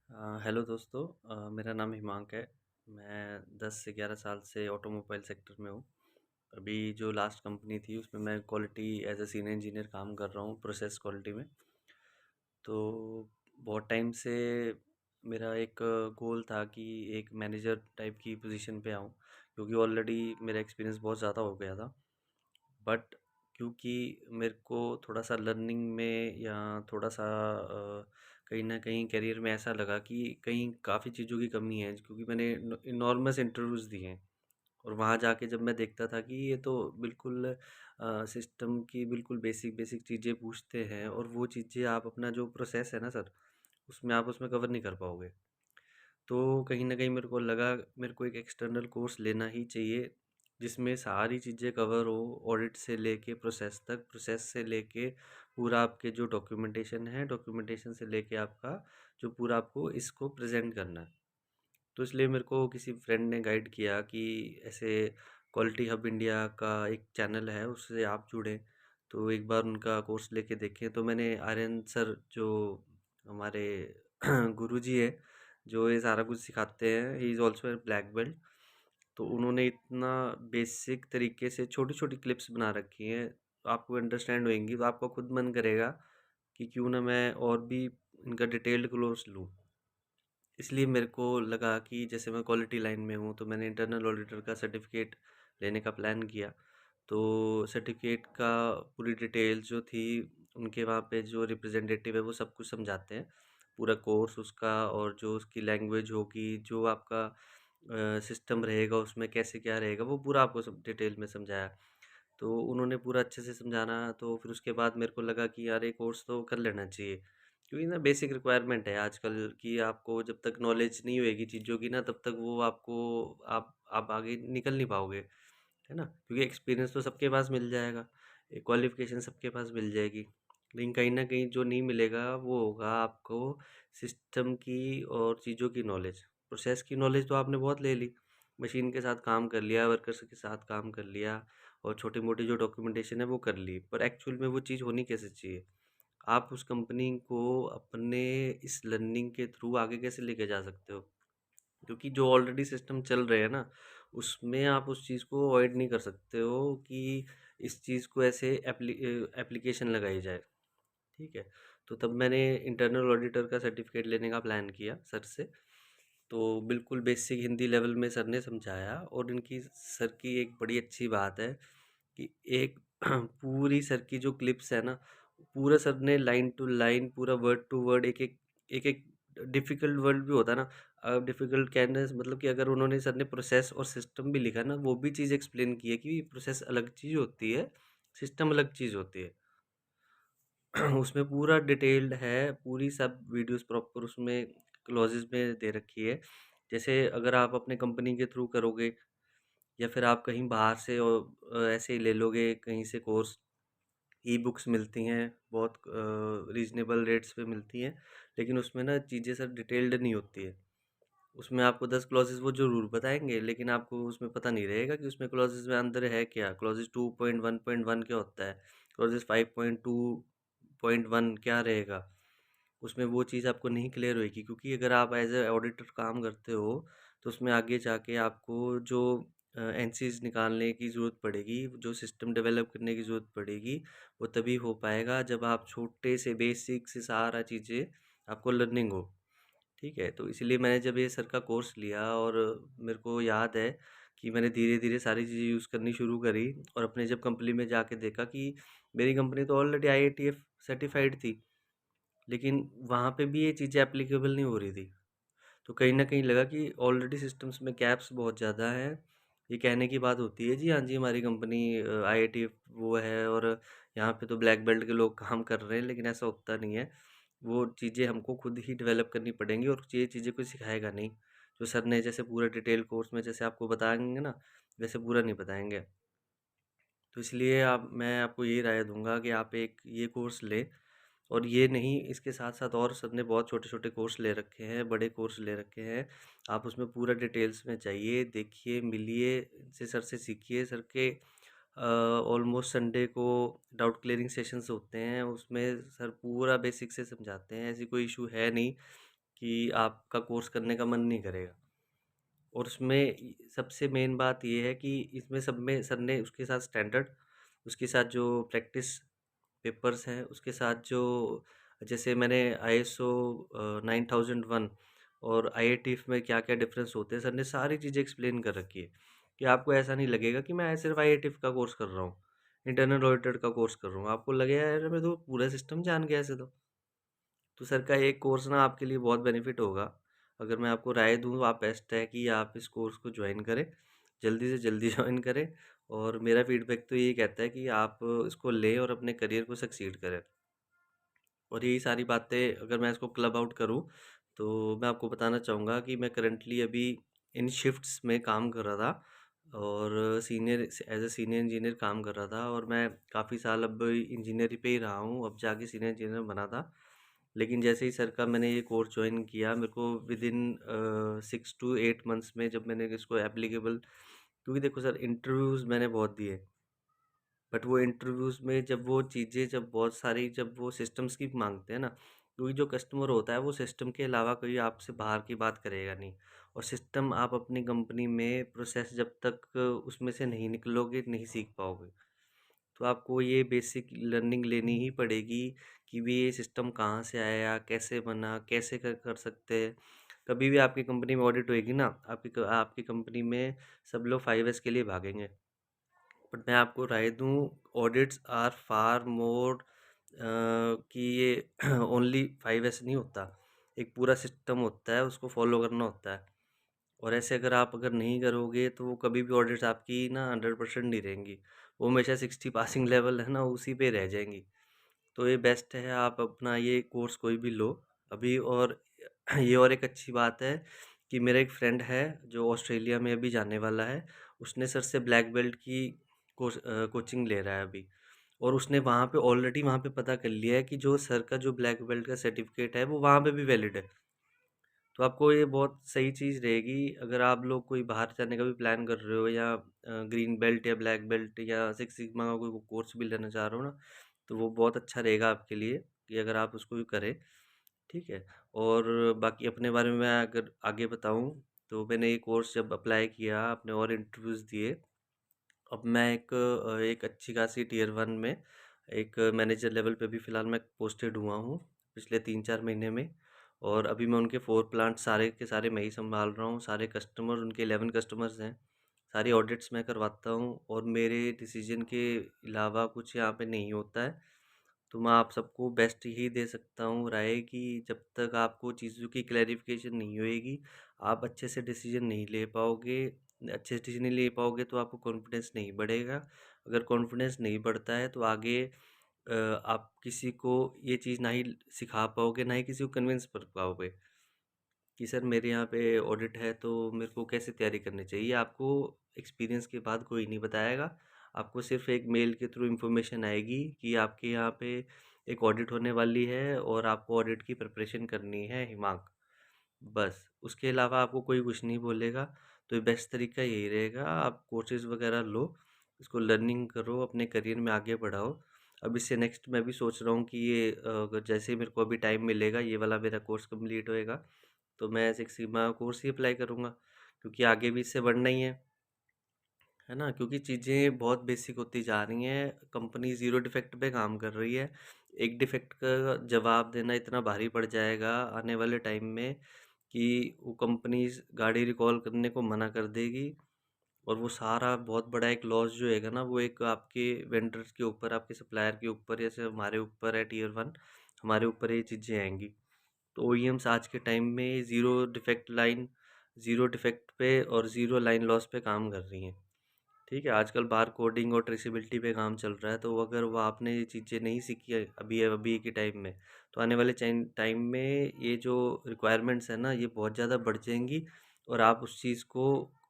Hello दोस्तों। मेरा नाम हिमांक है। मैं 10 से 11 साल से ऑटोमोबाइल सेक्टर में हूँ। अभी जो लास्ट कंपनी थी उसमें मैं quality as a senior engineer काम कर रहा हूँ प्रोसेस क्वालिटी में। तो बहुत टाइम से मेरा एक गोल था कि एक मैनेजर टाइप की पोजीशन पे आऊँ, क्योंकि ऑलरेडी मेरा एक्सपीरियंस बहुत ज़्यादा हो गया था। बट क्योंकि मेरे को थोड़ा सा लर्निंग में या थोड़ा सा कहीं ना कहीं करियर में ऐसा लगा कि कहीं काफ़ी चीज़ों की कमी है, क्योंकि मैंने इनॉर्मस इंटरव्यूज़ दिए हैं। और वहाँ जाके जब मैं देखता था कि ये तो बिल्कुल सिस्टम की बिल्कुल बेसिक बेसिक चीज़ें पूछते हैं, और वो चीज़ें आप अपना जो प्रोसेस है ना सर, उसमें आप उसमें कवर नहीं कर पाओगे। तो कहीं न कहीं मेरे को लगा मेरे को एक एक्सटर्नल कोर्स लेना ही चाहिए, जिसमें सारी चीज़ें कवर हो, ऑडिट से लेके प्रोसेस तक, प्रोसेस से लेके पूरा आपके जो डॉक्यूमेंटेशन है, डॉक्यूमेंटेशन से लेके आपका जो पूरा आपको इसको प्रेज़ेंट करना है। तो इसलिए मेरे को किसी फ्रेंड ने गाइड किया कि ऐसे क्वालिटी हब इंडिया का एक चैनल है, उससे आप जुड़ें, तो एक बार उनका कोर्स लेके देखें। तो मैंने आर्यन सर जो हमारे गुरुजी हैं, जो ये सारा कुछ सिखाते हैं, he is also a black belt. तो उन्होंने इतना बेसिक तरीके से छोटी-छोटी क्लिप्स बना रखी हैं, आपको अंडरस्टैंड होएँगी, तो आपका खुद मन करेगा कि क्यों ना मैं और भी इनका डिटेल्ड कोर्स लूँ। इसलिए मेरे को लगा कि जैसे मैं क्वालिटी लाइन में हूँ, तो मैंने इंटरनल ऑडिटर का सर्टिफिकेट लेने का प्लान किया। तो सर्टिफिकेट का पूरी डिटेल्स जो थी, उनके वहाँ पे जो रिप्रेजेंटेटिव है वो सब कुछ समझाते हैं, पूरा कोर्स उसका, और जो उसकी लैंग्वेज होगी, जो आपका सिस्टम रहेगा उसमें कैसे क्या रहेगा, वो पूरा आपको सब डिटेल में समझाया। तो उन्होंने पूरा अच्छे से समझाना, तो फिर उसके बाद मेरे को लगा कि यार ये कोर्स तो कर लेना चाहिए, क्योंकि ना बेसिक रिक्वायरमेंट है आजकल कि आपको जब तक नॉलेज नहीं होएगी चीज़ों की ना, तब तक वो आपको आप आगे निकल नहीं पाओगे, है ना? क्योंकि एक्सपीरियंस तो सबके पास मिल जाएगा, क्वालिफिकेशन सबके पास मिल जाएगी, लेकिन कहीं ना कहीं जो नहीं मिलेगा वो होगा आपको सिस्टम की और चीज़ों की नॉलेज। प्रोसेस की नॉलेज तो आपने बहुत ले ली, मशीन के साथ काम कर लिया, वर्कर्स के साथ काम कर लिया, और छोटी-मोटी जो डॉक्यूमेंटेशन है वो कर ली, पर एक्चुअल में वो चीज़ होनी कैसे चाहिए? आप उस कंपनी को अपने इस लर्निंग के थ्रू आगे कैसे लेके जा सकते हो? क्योंकि जो ऑलरेडी सिस्टम चल रहे हैं ना, उसमें आप उस चीज़ को अवॉइड नहीं कर सकते हो कि इस चीज़ को ऐसे एप्लीकेशन लगाई जाए, ठीक है? तो तब मैंने इंटरनल ऑडिटर का सर्टिफिकेट लेने का प्लान किया सर से। तो बिल्कुल बेसिक हिंदी लेवल में सर ने समझाया, और इनकी सर की एक बड़ी अच्छी बात है कि एक पूरी सर की जो क्लिप्स है ना, पूरा सर ने लाइन टू लाइन, पूरा वर्ड टू वर्ड, एक-एक डिफ़िकल्ट वर्ड भी होता है ना, डिफ़िकल्ट कहने से मतलब कि अगर उन्होंने सर ने प्रोसेस और सिस्टम भी लिखा ना, वो भी चीज़ एक्सप्लेन की है कि प्रोसेस अलग चीज़ होती है, सिस्टम अलग चीज़ होती है। उसमें पूरा डिटेल्ड है, पूरी सब वीडियोज़ प्रॉपर उसमें क्लॉज़ेज़ में दे रखी है। जैसे अगर आप अपने कंपनी के थ्रू करोगे, या फिर आप कहीं बाहर से ऐसे ही ले लोगे कहीं से कोर्स, ई-बुक्स मिलती हैं, बहुत रीज़नेबल रेट्स पे मिलती हैं, लेकिन उसमें ना चीज़ें सब डिटेल्ड नहीं होती है। उसमें आपको 10 क्लॉज़ेज़ वो ज़रूर बताएँगे, लेकिन आपको उसमें पता नहीं रहेगा कि उसमें क्लॉज़ेज़ में अंदर है क्या? क्लॉज़ेज़ 2.1.1 क्या होता है? क्लॉज़ेज़ 5.2.1 क्या रहेगा? उसमें वो चीज़ आपको नहीं क्लियर होएगी, क्योंकि अगर आप एज़ अ ऑडिटर काम करते हो, तो उसमें आगे जाके आपको जो एनसीज़ निकालने की ज़रूरत पड़ेगी, जो सिस्टम डेवलप करने की ज़रूरत पड़ेगी, वो तभी हो पाएगा जब आप छोटे से बेसिक से सारा चीज़ें आपको लर्निंग हो। ठीक है? तो इसीलिए मैंने जब ये सर का कोर्स लिया, और मेरे को याद है कि मैंने धीरे-धीरे सारी चीज़ें यूज़ करनी शुरू करी, और अपने जब कंपनी में जाके देखा कि मेरी कंपनी तो ऑलरेडी आईएटीएफ सर्टिफ़ाइड थी, लेकिन वहाँ पे भी ये चीज़ें एप्लीकेबल नहीं हो रही थी। तो कहीं न कहीं लगा कि ऑलरेडी सिस्टम्स में गैप्स बहुत ज़्यादा हैं। ये कहने की बात होती है, जी हाँ जी, हमारी कंपनी आईआईटी वो है, और यहाँ पे तो ब्लैक बेल्ट के लोग काम कर रहे हैं, लेकिन ऐसा होता नहीं है। वो चीज़ें हमको खुद ही डेवलप करनी पड़ेंगी, और ये चीज़ें कोई सिखाएगा नहीं। जो सर ने जैसे पूरा डिटेल कोर्स में जैसे आपको बताएँगे ना, वैसे पूरा नहीं बताएँगे। तो इसलिए आप मैं आपको यही राय दूँगा कि आप एक ये कोर्स लें, और ये नहीं, इसके साथ-साथ और सबने बहुत छोटे-छोटे कोर्स ले रखे हैं, बड़े कोर्स ले रखे हैं। आप उसमें पूरा डिटेल्स में जाइए, देखिए, मिलिए, इनसे सर से सीखिए। सर के ऑलमोस्ट संडे को डाउट क्लियरिंग सेशंस होते हैं, उसमें सर पूरा बेसिक से समझाते हैं। ऐसी कोई इश्यू है नहीं कि आपका कोर्स करने का मन नहीं करेगा। और उसमें सबसे मेन बात ये है कि इसमें सब में सर ने उसके साथ स्टैंडर्ड, उसके साथ जो प्रैक्टिस पेपर्स हैं, उसके साथ जो जैसे मैंने आईएसओ 9001 और आईआईटीफ में क्या-क्या डिफरेंस होते हैं, सर ने सारी चीज़ें एक्सप्लेन कर रखी है कि आपको ऐसा नहीं लगेगा कि मैं सिर्फ आईआईटीफ का कोर्स कर रहा हूँ, इंटरनल ऑडिटर का कोर्स कर रहा हूँ। आपको लगेगा यार मैं तो पूरा सिस्टम जान गया ऐसे तो सर का एक कोर्स ना आपके लिए बहुत बेनिफिट होगा। अगर मैं आपको राय दूँ तो आप बेस्ट है कि आप इस कोर्स को जॉइन करें, जल्दी से जल्दी जॉइन करें और मेरा फीडबैक तो यही कहता है कि आप इसको लें और अपने करियर को सक्सीड करें। और यही सारी बातें अगर मैं इसको क्लब आउट करूँ, तो मैं आपको बताना चाहूँगा कि मैं करंटली अभी इन शिफ्ट्स में काम कर रहा था और एज़ अ सीनियर इंजीनियर काम कर रहा था और मैं काफ़ी साल अब इंजीनियरी पे ही रहा हूँ, अब जाके सीनियर इंजीनियर बना था। लेकिन जैसे ही सर का मैंने ये कोर्स जॉइन किया, मेरे को विदिन 6 टू 8 मंथ्स में जब मैंने इसको एप्लीकेबल क्योंकि देखो सर इंटरव्यूज़ मैंने बहुत दिए। बट वो इंटरव्यूज़ में जब वो चीज़ें जब बहुत सारी जब वो सिस्टम्स की माँगते हैं ना, क्योंकि जो कस्टमर होता है वो सिस्टम के अलावा कोई आपसे बाहर की बात करेगा नहीं और सिस्टम आप अपनी कंपनी में प्रोसेस जब तक उसमें से नहीं निकलोगे, नहीं सीख पाओगे। तो आपको ये बेसिक लर्निंग लेनी ही पड़ेगी कि भी ये सिस्टम कहाँ से आया, कैसे बना, कैसे कर कर सकते हैं। कभी भी आपकी कंपनी में ऑडिट होएगी ना, आपकी कंपनी में सब लोग 5S के लिए भागेंगे। बट मैं आपको राय दूँ ऑडिट्स आर फार मोर कि ये ओनली 5S नहीं होता। एक पूरा सिस्टम होता है, उसको फ़ॉलो करना होता है। और ऐसे अगर नहीं करोगे तो वो कभी भी ऑडिट्स आपकी ना 100% नहीं रहेंगी। वो हमेशा 60 पासिंग लेवल है ना उसी पे रह जाएँगी। तो ये बेस्ट है आप अपना ये कोर्स कोई भी लो अभी और ये और एक अच्छी बात है कि मेरा एक फ्रेंड है जो ऑस्ट्रेलिया में अभी जाने वाला है। उसने सर से ब्लैक बेल्ट की कोचिंग ले रहा है अभी और उसने वहाँ पे ऑलरेडी वहाँ पे पता कर लिया है कि जो सर का जो ब्लैक बेल्ट का सर्टिफ़िकेट है वो वहाँ पे भी वैलिड है। तो आपको ये बहुत सही चीज़ रहेगी अगर आप लोग कोई बाहर जाने का भी प्लान कर रहे हो या ग्रीन बेल्ट या ब्लैक बेल्ट या सिक्स सिग्मा का कोई कोर्स भी लेना चाह रहे हो ना, तो वो बहुत अच्छा रहेगा आपके लिए कि अगर आप उसको भी करें, ठीक है? और बाकी अपने बारे में मैं अगर आगे बताऊँ, तो मैंने ये कोर्स जब अप्लाई किया, आपने और इंटरव्यूज़ दिए अब मैं एक अच्छी खासी टियर 1 में एक मैनेजर लेवल पे भी फ़िलहाल मैं पोस्टेड हुआ हूँ, पिछले 3-4 महीने में और अभी मैं उनके 4 प्लांट सारे के सारे मैं ही सँभाल रहा हूँ, सारे कस्टमर उनके 11 कस्टमर्स हैं, सारी ऑडिट्स मैं करवाता हूँ और मेरे डिसीज़न के अलावा कुछ यहाँ पे नहीं होता है। तो मैं आप सबको बेस्ट यही दे सकता हूँ राय कि जब तक आपको चीज़ों की क्लैरिफ़िकेशन नहीं होएगी, आप अच्छे से डिसीज़न नहीं ले पाओगे। अच्छे से डिसीज़न नहीं ले पाओगे तो आपको कॉन्फिडेंस नहीं बढ़ेगा। अगर कॉन्फिडेंस नहीं बढ़ता है तो आगे आप किसी को ये चीज़ ना ही सिखा पाओगे, ना ही किसी को कन्विंस कर पाओगे। कि सर मेरे यहाँ पे ऑडिट है तो मेरे को कैसे तैयारी करनी चाहिए आपको एक्सपीरियंस के बाद कोई नहीं बताएगा आपको सिर्फ एक मेल के थ्रू इन्फॉर्मेशन आएगी कि आपके यहाँ पे एक ऑडिट होने वाली है और आपको ऑडिट की प्रिपरेशन करनी है हिमांक बस उसके अलावा आपको कोई कुछ नहीं बोलेगा तो ये बेस्ट तरीका यही रहेगा आप कोर्सेज वगैरह लो इसको लर्निंग करो अपने करियर में आगे बढ़ाओ अब इससे नेक्स्ट मैं भी सोच रहा हूँ कि ये अगर जैसे ही मेरे को अभी टाइम मिलेगा ये वाला मेरा कोर्स कंप्लीट होएगा तो मैं सिक्स सिग्मा कोर्स ही अप्लाई करूँगा क्योंकि आगे भी इससे बढ़ना ही है ना? क्योंकि चीज़ें बहुत बेसिक होती जा रही हैं, कंपनी ज़ीरो डिफेक्ट पे काम कर रही है। एक डिफेक्ट का जवाब देना इतना भारी पड़ जाएगा आने वाले टाइम में कि वो कंपनीज़ गाड़ी रिकॉल करने को मना कर देगी और वो सारा बहुत बड़ा एक लॉस जो होएगा ना, वो एक आपके वेंडर्स के ऊपर, आपके सप्लायर के ऊपर, जैसे हमारे ऊपर है टियर 1, हमारे ऊपर ये चीज़ें आएँगी। तो ओईएम्स आज के टाइम में ज़ीरो डिफेक्ट पे और ज़ीरो लाइन लॉस पे काम कर रही हैं। ठीक है, आजकल बार कोडिंग और ट्रेसेबिलिटी पे काम चल रहा है, तो अगर वो आपने ये चीज़ें नहीं सीखी है अभी के टाइम में, तो आने वाले टाइम में ये जो रिक्वायरमेंट्स हैं ना, ये बहुत ज़्यादा बढ़ जाएँगी और आप उस चीज़ को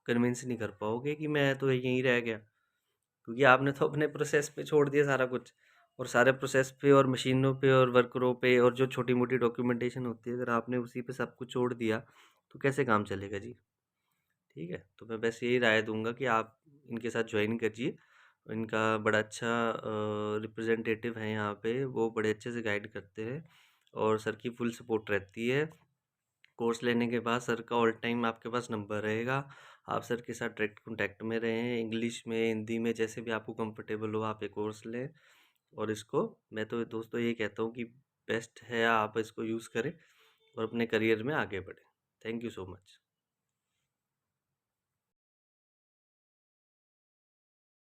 कन्विंस नहीं कर पाओगे कि मैं तो यहीं रह गया। क्योंकि आपने तो अपने प्रोसेस पे छोड़ दिया सारा कुछ और सारे प्रोसेस पे और मशीनों पे और वर्करों पे और जो छोटी-मोटी डॉक्यूमेंटेशन होती है, अगर आपने उसी पे सब कुछ छोड़ दिया, तो कैसे काम चलेगा जी? ठीक है? तो मैं बस यही राय दूँगा कि आप इनके साथ जॉइन करिए। इनका बड़ा अच्छा रिप्रेजेंटेटिव है यहाँ पे, वो बड़े अच्छे से गाइड करते हैं और सर की फुल सपोर्ट रहती है। कोर्स लेने के बाद सर का ऑल टाइम आपके पास नंबर रहेगा। आप सर के साथ डायरेक्ट कॉन्टैक्ट में रहें, इंग्लिश में, हिंदी में, जैसे भी आपको कंफर्टेबल हो आप ये कोर्स लें। और इसको मैं तो दोस्तों ये कहता हूँ कि बेस्ट है, आप इसको यूज़ करें और अपने करियर में आगे बढ़ें। Thank you so much.